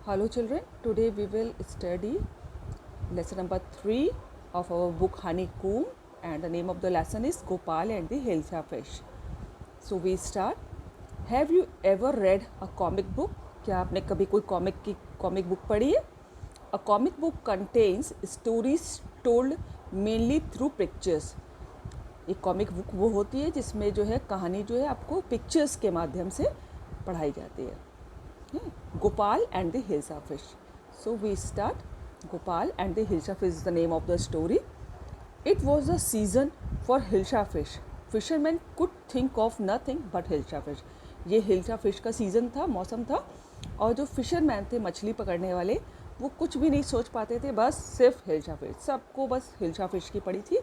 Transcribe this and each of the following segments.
Hello children, today we will study lesson number 3 of our book Honeycomb, and the name of the lesson is Gopal and the Hilsa fish. So we start. Have you ever read a comic book? क्या आपने कभी कोई comic book पढ़ी है? A comic book contains stories told mainly through pictures. एक comic book वो होती है जिसमें जो है कहानी जो है आपको पिक्चर्स के माध्यम से पढ़ाई जाती है. Gopal and the Hilsa fish. So we start. Gopal and the Hilsa fish is the name of the story. It was a season for Hilsa fish. Fishermen could think of nothing but Hilsa fish. ये hilsa fish का season था, मौसम था, और जो fisherman थे मछली पकड़ने वाले वो कुछ भी नहीं सोच पाते थे, बस सिर्फ हिल्सा फिश. सबको बस हिल्सा फिश की पड़ी थी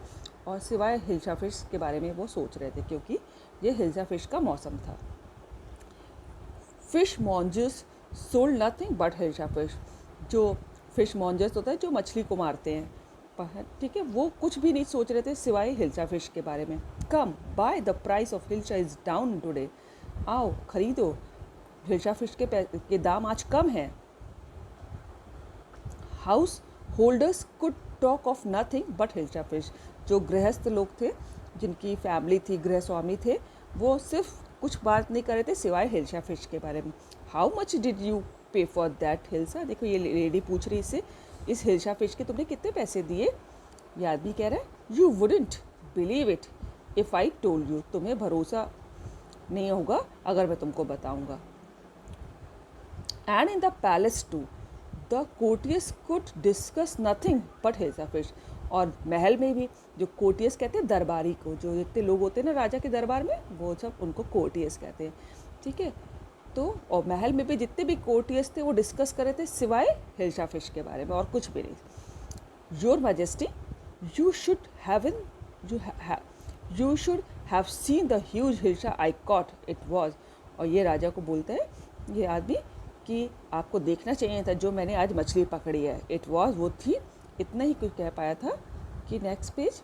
और सिवाय हिल्सा फिश के बारे में वो सोच रहे थे क्योंकि ये हिल्सा फिश का मौसम था. Fish mongers sold nothing but hilsa fish. जो फिश मॉन्जर्स होता है जो मछली को मारते हैं, ठीक है, वो कुछ भी नहीं सोच रहे थे सिवाय हिल्सा फिश के बारे में. Come by the price of hilsa is down today. आओ खरीदो, हिल्सा फिश के दाम आज कम है. House holders could talk of nothing but hilsa fish. जो गृहस्थ लोग थे, जिनकी फैमिली थी, गृह स्वामी थे, वो सिर्फ कुछ बात नहीं कर रहे थे सिवाय हिल्सा फिश के बारे में. हाउ मच डिड यू पे फॉर दैट हिल्सा. देखो ये लेडी पूछ रही इससे, इस हिल्सा फिश के तुमने कितने पैसे दिए. ये आदमी कह रहा है you wouldn't believe it if I told you. तुम्हें भरोसा नहीं होगा अगर मैं तुमको बताऊंगा. And in the palace to the courtiers could discuss nothing but hilsa fish. और महल में भी जो कोर्टियर्स कहते हैं दरबारी को, जो जितने लोग होते हैं ना राजा के दरबार में, वो सब उनको कोर्टियर्स कहते हैं, ठीक है. तो और महल में भी जितने भी कोर्टियर्स थे वो डिस्कस कर रहे थे सिवाय हिल्सा फिश के बारे में और कुछ भी नहीं. Your majesty you should have seen the huge hilsa I cot it was. और ये राजा को बोलता है ये आदमी कि आपको देखना चाहिए था जो मैंने आज मछली पकड़ी है. इट वॉज वो थी, इतना ही कुछ कह पाया था कि नेक्स्ट पेज.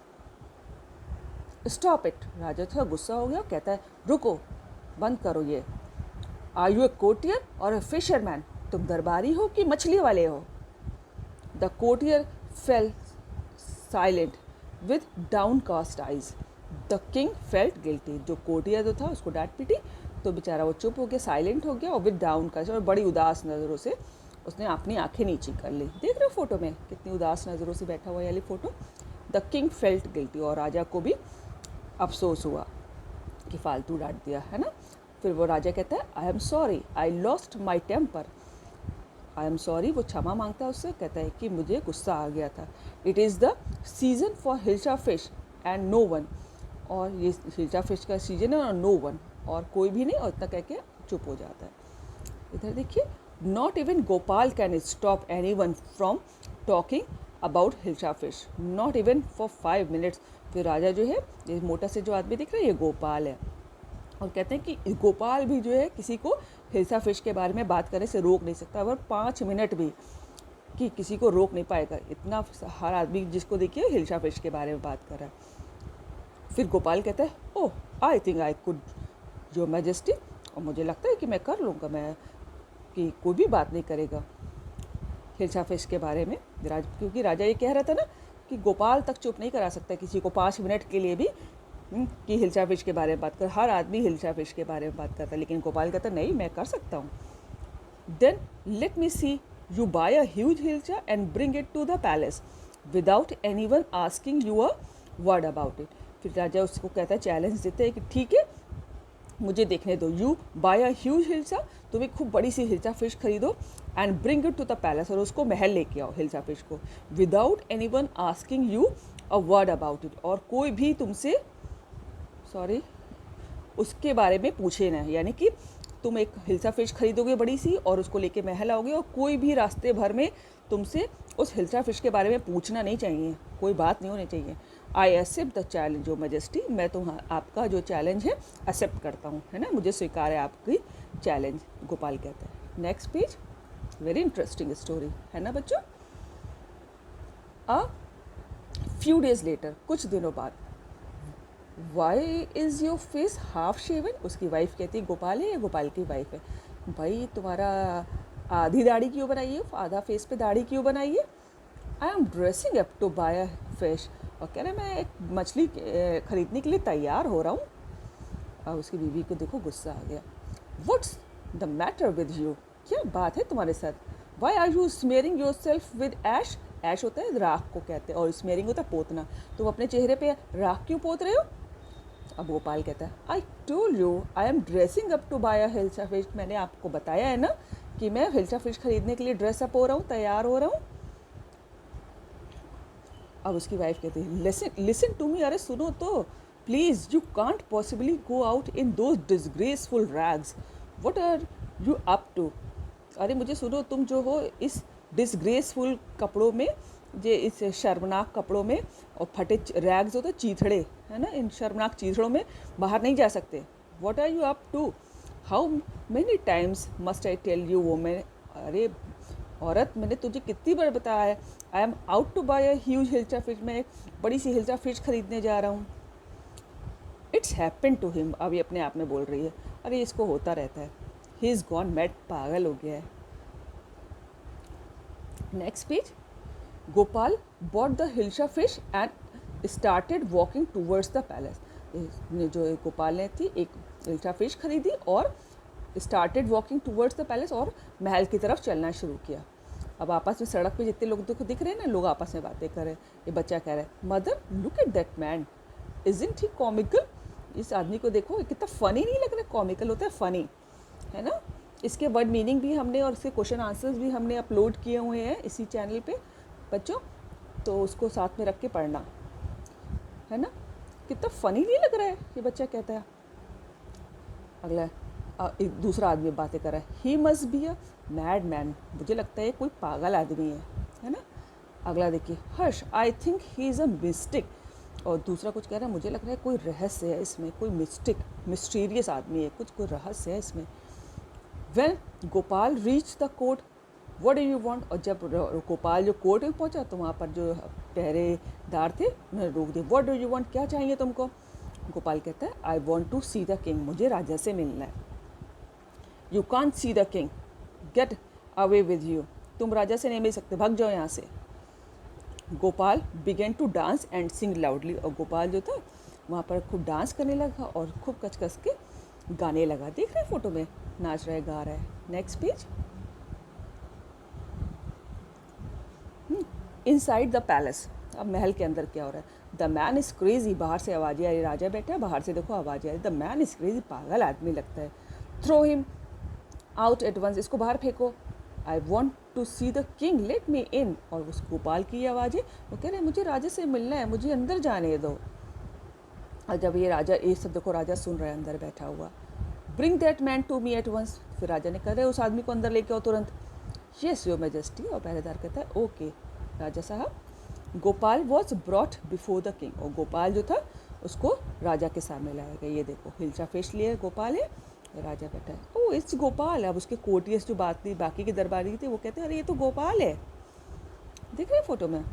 Stop it. राजा थोड़ा गुस्सा हो गया, कहता है रुको, बंद करो ये. आर यू ए कोर्टियर और ए फिशरमैन. तुम दरबारी हो कि मछली वाले हो. The courtier fell silent with downcast eyes. The king felt guilty. जो कोर्टियर जो था उसको डांट पीटी तो बेचारा वो चुप हो गया, साइलेंट हो गया, और विद डाउन कास्ट, और बड़ी उदास नज़रों से उसने अपनी आंखें नीची कर ली. देख रहे हो फोटो में कितनी उदास नज़रों से बैठा हुआ है वाली photo. The king felt guilty. और राजा को भी अफसोस हुआ कि फालतू डांट दिया है ना. फिर वो राजा कहता है I am sorry I lost my temper. I am sorry, वो क्षमा मांगता है उससे, कहता है कि मुझे गुस्सा आ गया था. It is the season for hilsa fish and no one. और ये हिल्सा फिश का सीजन है और नो वन, और कोई भी नहीं, और इतना कह के चुप हो जाता है. इधर देखिए, not even Gopal can stop any one from talking about hilsa fish, not even for 5 minutes. फिर राजा जो है, ये मोटा से जो आदमी दिख रहा है ये गोपाल है, और कहते हैं कि गोपाल भी जो है किसी को हिल्सा फिश के बारे में बात करने से रोक नहीं सकता, अगर 5 मिनट भी कि किसी को रोक नहीं पाएगा. इतना हर आदमी जिसको देखिए हिल्सा फिश के बारे में बात कर रहा है. फिर गोपाल कहता है oh I think I could your majesty. और मुझे लगता है कि मैं कर लूँगा, मैं कि कोई भी बात नहीं करेगा हिल्सा फिश के बारे में. क्योंकि राजा ये कह रहा था ना कि गोपाल तक चुप नहीं करा सकता किसी को 5 मिनट के लिए भी कि हिल्सा फिश के बारे में बात कर. हर आदमी हिल्सा फिश के बारे में बात करता है, लेकिन गोपाल कहता नहीं मैं कर सकता हूँ. Then let me see you buy a huge hilsa and bring it to the palace without any one asking you a word about it. फिर राजा उसको कहता है, चैलेंज देते हैं कि ठीक है मुझे देखने दो. You buy a huge hilsa, तुम एक खूब बड़ी सी हिल्सा फिश खरीदो, and bring it to the palace, और उसको महल लेके आओ हिल्सा फिश को, without any one asking you a word about it. और कोई भी तुमसे उसके बारे में पूछे ना. यानी कि तुम एक हिल्सा फिश खरीदोगे बड़ी सी और उसको लेके महल आओगे, और कोई भी रास्ते भर में तुमसे उस हिल्सा फिश के बारे में पूछना नहीं चाहिए, कोई बात नहीं होनी चाहिए. I accept the challenge your majesty. मैं आपका जो चैलेंज है एक्सेप्ट करता हूँ, है ना, मुझे स्वीकार है आपकी चैलेंज. गोपाल कहता है. Next page. Very interesting story है ना बच्चों. अ फ्यू डेज लेटर, कुछ दिनों बाद. Why is your face half shaven. उसकी वाइफ कहती है, गोपाल है या गोपाल की वाइफ है, भाई तुम्हारा आधी दाढ़ी क्यों बनाई है, आधा फेस पे दाढ़ी क्यों बनाई है? I am dressing up to buy a fish, और कह रहे मैं एक मछली खरीदने के लिए तैयार हो रहा हूँ। अब उसकी बीवी को देखो गुस्सा आ गया। What's the matter with you, क्या बात है तुम्हारे साथ? Why are you smearing yourself with ash, ash होता है राख को कहते हैं, और स्मेयरिंग होता है पोतना। तुम अपने चेहरे पे राख क्यों पोत रहे हो? अब गोपाल कहता है I told you I am dressing up to buy a hilsa fish, मैंने आपको बताया है ना कि मैं हिल्सा फिश खरीदने के लिए ड्रेसअप हो रहा हूँ, तैयार हो रहा हूँ। अब उसकी वाइफ कहती है लिसन लिसन टू मी, अरे सुनो तो please, you can't possibly go out in those disgraceful rags, what are you up to? अरे मुझे सुनो, तुम जो हो इस डिसग्रेसफुल कपड़ों में, ये इस शर्मनाक कपड़ों में, और फटे रैग्स होते चीथड़े है ना, इन शर्मनाक चीथड़ों में बाहर नहीं जा सकते। What are you up to? How many times must I tell you women, अरे औरत मैंने तुझे कितनी बार बताया है, I am out to buy a huge hilsa fish, मैं एक बड़ी सी हिल्सा फिश खरीदने जा रहा हूँ। इट्स हैपन टू हिम, अभी अपने आप में बोल रही है, अरे इसको होता रहता है, ही इज़ गॉन मैड, पागल हो गया है। Next page, Gopal bought the hilsa fish and started walking towards the palace, जो गोपाल ने थी एक हिल्सा फिश खरीदी और started walking towards the palace, और महल की तरफ चलना शुरू किया। अब आपस में सड़क पे जितने लोग दिख रहे हैं ना, लोग आपस में बातें कर रहे हैं। ये बच्चा कह रहा है mother look at that man, isn't he comical, इस आदमी को देखो कितना फ़नी नहीं लग रहा है? कॉमिकल होता है फ़नी, है ना। इसके वर्ड मीनिंग भी हमने और इसके क्वेश्चन आंसर्स भी हमने अपलोड किए हुए हैं इसी चैनल पे बच्चों, तो उसको साथ में रख के पढ़ना, है ना। कितना फ़नी नहीं लग रहा है, ये बच्चा कहता है। अगला एक दूसरा आदमी बातें कर रहा है, he must be a mad man, मुझे लगता है कोई पागल आदमी है ना। अगला देखिए, Harsh I think he is a mystic, और दूसरा कुछ कह रहा है, मुझे लग रहा है कोई रहस्य है इसमें, कोई मिस्टीरियस आदमी है, कोई रहस्य है इसमें। When Gopal reach the court, what do you want, और जब गोपाल जो कोर्ट में पहुंचा तो वहाँ पर जो पहरेदार थे उन्होंने रोक दिया। व्हाट डू यू वांट, क्या चाहिए तुमको? गोपाल कहता है I want to see the king, मुझे राजा से मिलना है। You can't see the king, get away with you, तुम राजा से नहीं मिल सकते, भाग जाओ यहाँ से। Gopal began to dance and sing loudly, और गोपाल जो था वहाँ पर खूब डांस करने लगा और खूब कच कस के गाने लगा। देख रहे हैं फोटो में, नाच रहा है, गा रहा है। Next page, inside the palace, अब महल के अंदर क्या हो रहा है? द मैन इज़ क्रेजी, बाहर से आवाज़ें आ रही, राजा बैठा है, बाहर से देखो आवाज़ें आ रही, द मैन इज़ क्रेजी, पागल आदमी लगता है। Throw him out at once, इसको बाहर फेंको। I want to see the king, let me in, और उस गोपाल की आवाज़ें, वो कह रहे हैं मुझे राजा से मिलना है, मुझे अंदर जाने दो। और जब ये राजा, ये सब देखो राजा सुन रहा है अंदर बैठा हुआ। Bring that man to me at once, फिर राजा ने कह रहे उस आदमी को अंदर लेके आओ तुरंत। यस योर मैजेस्टी, और पहरेदार कहता है ओके राजा साहब। Gopal was brought before the king, और गोपाल जो था उसको राजा के सामने लाया गया। ये देखो हिल्सा फिश लिए गोपाल है, राजा बैठा है, ओ इट्स गोपाल। अब उसके कोर्टियर्स जो बाकी के दरबारी थे वो कहते हैं अरे ये तो गोपाल है, देख रहे हैं फोटो में।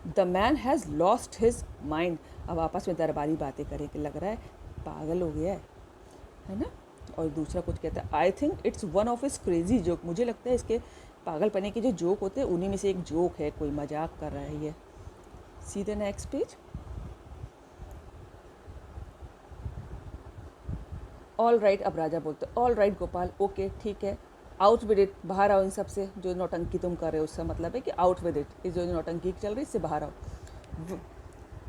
The man has lost his mind, अब आपस में दरबारी बातें करें कि लग रहा है पागल हो गया है ना। और दूसरा कुछ कहता है I think it's one of his crazy joke, मुझे लगता है इसके पागलपने के जो जोक होते हैं उन्हीं में से एक जोक है, कोई मजाक कर रहा है ये। See the next page. All right, अब राजा बोलते ऑल राइट गोपाल, ओके ठीक है, आउट विद इट, बाहर आओ इन सब से, जो नौटंकी तुम कर रहे हो उसका मतलब है कि आउट विद इट, इस जो नौटंकी चल रही है इससे बाहर आओ।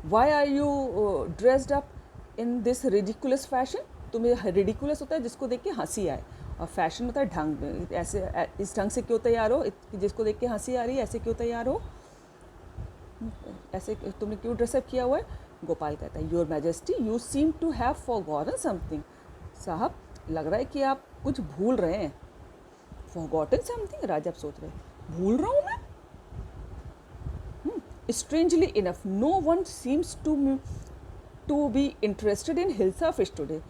Why are you dressed up in this ridiculous fashion, तुम्हें रिडिकुलस होता है जिसको देख के हंसी आए, और फैशन होता है ढंग, ऐसे इस ढंग से क्यों तैयार हो, जिसको देख के हंसी आ रही है ऐसे क्यों तैयार हो, ऐसे तुमने क्यों ड्रेसअप किया हुआ है? गोपाल कहता है your majesty you seem to have forgotten something, साहब लग रहा है कि आप कुछ भूल रहे हैं। फॉरगॉटन समथिंग, राजा सोच रहे भूल रहा हूँ मैं। Strangely enough no one seems to be interested in hilsa fish today,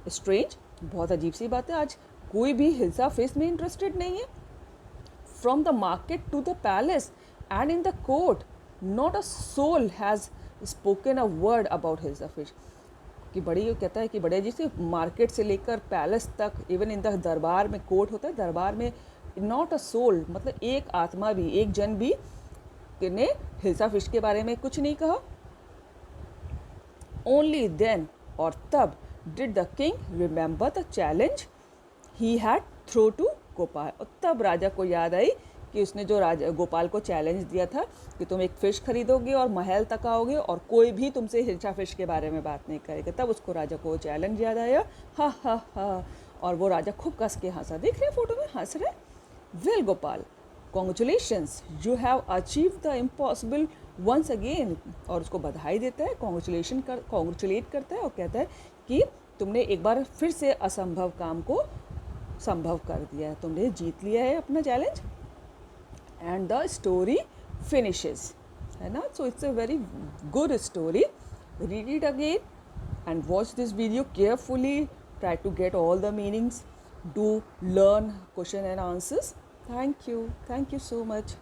strange, बहुत अजीब सी बात है, आज कोई भी हिल्सा फिश में इंटरेस्टेड नहीं है। From the market to the palace and in the court not a soul has spoken a word about hilsa fish, कि बड़ी कहता है कि बड़े जी से मार्केट से लेकर पैलेस तक, इवन इन द दरबार में, कोर्ट होता है दरबार में, नॉट अ सोल, मतलब एक आत्मा भी, एक जन भी ने हिल्सा फिश के बारे में कुछ नहीं कहा। ओनली देन, और तब, did the king remember the challenge he had throw to Gopal, और तब राजा को याद आई कि उसने जो राजा गोपाल को चैलेंज दिया था कि तुम एक फ़िश खरीदोगे और महल तक आओगे और कोई भी तुमसे हिल्सा फिश के बारे में बात नहीं करेगा, तब उसको राजा को वो चैलेंज याद आया। हा हा हा, और वो राजा खूब कस के हंसा। देख रहे हैं फोटो में, हंस रहे। Well Gopal, congratulations, you have achieve the impossible once again, और उसको बधाई देता है, कॉन्ग्रेचुलेट करता है और कहता है कि तुमने एक बार फिर से असंभव काम को संभव कर दिया है, तुमने जीत लिया है अपना challenge. And the story finishes, है ना। So it's a very good story. Read it again and watch this video carefully, try to get all the meanings, do learn question and answers. Thank you so much.